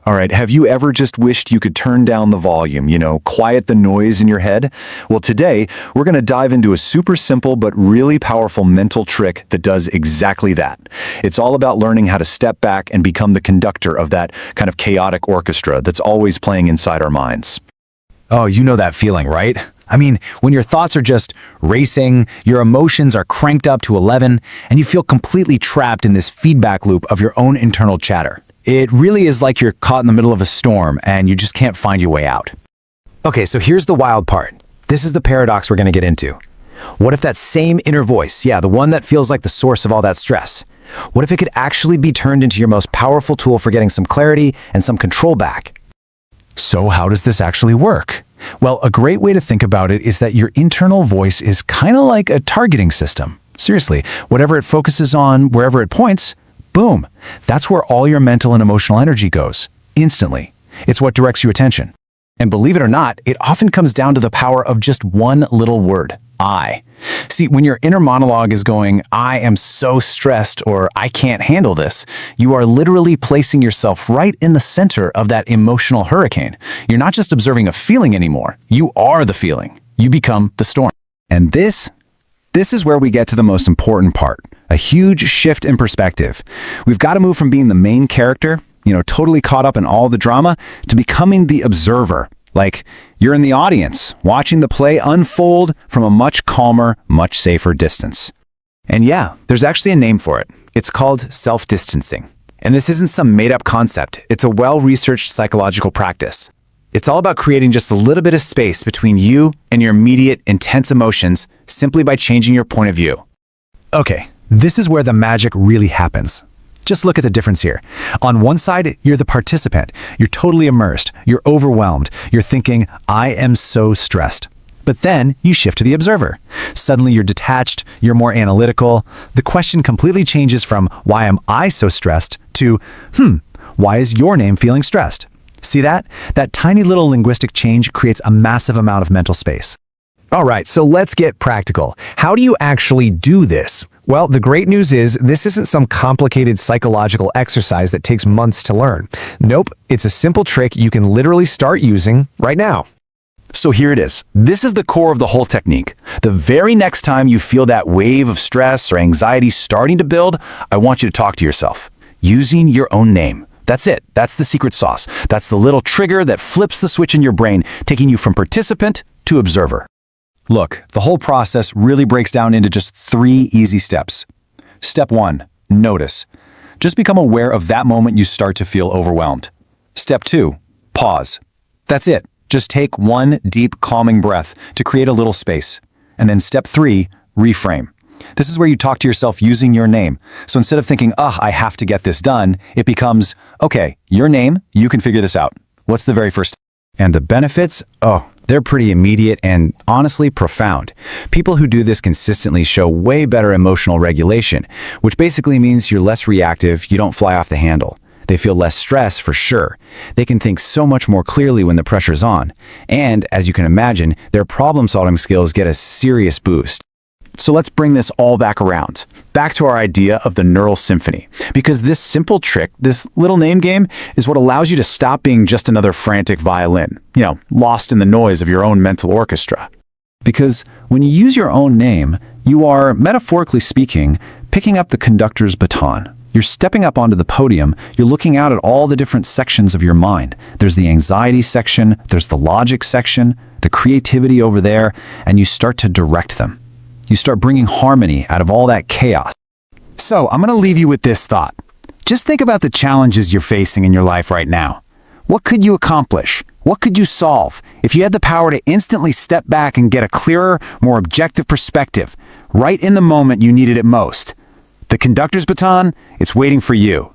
All right, have you ever just wished you could turn down the volume, quiet the noise in your head? Well, today, we're going to dive into a super simple but really powerful mental trick that does exactly that. It's all about learning how to step back and become the conductor of that kind of chaotic orchestra that's always playing inside our minds. Oh, you know that feeling, right? I mean, when your thoughts are just racing, your emotions are cranked up to 11, and you feel completely trapped in this feedback loop of your own internal chatter. It really is like you're caught in the middle of a storm and you just can't find your way out. Okay, so here's the wild part. This is the paradox we're going to get into. What if that same inner voice, the one that feels like the source of all that stress, what if it could actually be turned into your most powerful tool for getting some clarity and some control back? So how does this actually work? Well, a great way to think about it is that your internal voice is kind of like a targeting system. Seriously, whatever it focuses on, wherever it points, boom, that's where all your mental and emotional energy goes, instantly. It's what directs your attention. And believe it or not, it often comes down to the power of just one little word, I. See, when your inner monologue is going, I am so stressed, or I can't handle this, you are literally placing yourself right in the center of that emotional hurricane. You're not just observing a feeling anymore. You are the feeling. You become the storm. And this is where we get to the most important part, a huge shift in perspective. We've got to move from being the main character, totally caught up in all the drama, to becoming the observer. Like you're in the audience, watching the play unfold from a much calmer, much safer distance. And yeah, there's actually a name for it. It's called self-distancing. And this isn't some made-up concept. It's a well-researched psychological practice. It's all about creating just a little bit of space between you and your immediate, intense emotions simply by changing your point of view. Okay, this is where the magic really happens. Just look at the difference here. On one side, you're the participant. You're totally immersed. You're overwhelmed. You're thinking, I am so stressed. But then you shift to the observer. Suddenly you're detached. You're more analytical. The question completely changes from, why am I so stressed, to, why is your name feeling stressed? See that? That tiny little linguistic change creates a massive amount of mental space. All right, so let's get practical. How do you actually do this? Well, the great news is this isn't some complicated psychological exercise that takes months to learn. Nope, it's a simple trick you can literally start using right now. So here it is. This is the core of the whole technique. The very next time you feel that wave of stress or anxiety starting to build, I want you to talk to yourself, using your own name. That's it. That's the secret sauce. That's the little trigger that flips the switch in your brain, taking you from participant to observer. Look, the whole process really breaks down into just 3 easy steps. Step 1, notice. Just become aware of that moment you start to feel overwhelmed. Step 2, pause. That's it. Just take one deep, calming breath to create a little space. And then step 3, reframe. This is where you talk to yourself using your name. So instead of thinking, I have to get this done, it becomes, okay, your name, you can figure this out. What's the very first step? And the benefits? They're pretty immediate and honestly profound. People who do this consistently show way better emotional regulation, which basically means you're less reactive, you don't fly off the handle. They feel less stress for sure. They can think so much more clearly when the pressure's on. And, as you can imagine, their problem-solving skills get a serious boost. So let's bring this all back around, back to our idea of the neural symphony. Because this simple trick, this little name game, is what allows you to stop being just another frantic violin, lost in the noise of your own mental orchestra. Because when you use your own name, you are, metaphorically speaking, picking up the conductor's baton. You're stepping up onto the podium, you're looking out at all the different sections of your mind. There's the anxiety section, there's the logic section, the creativity over there, and you start to direct them. You start bringing harmony out of all that chaos. So I'm going to leave you with this thought. Just think about the challenges you're facing in your life right now. What could you accomplish? What could you solve if you had the power to instantly step back and get a clearer, more objective perspective, right in the moment you needed it most? The conductor's baton, it's waiting for you.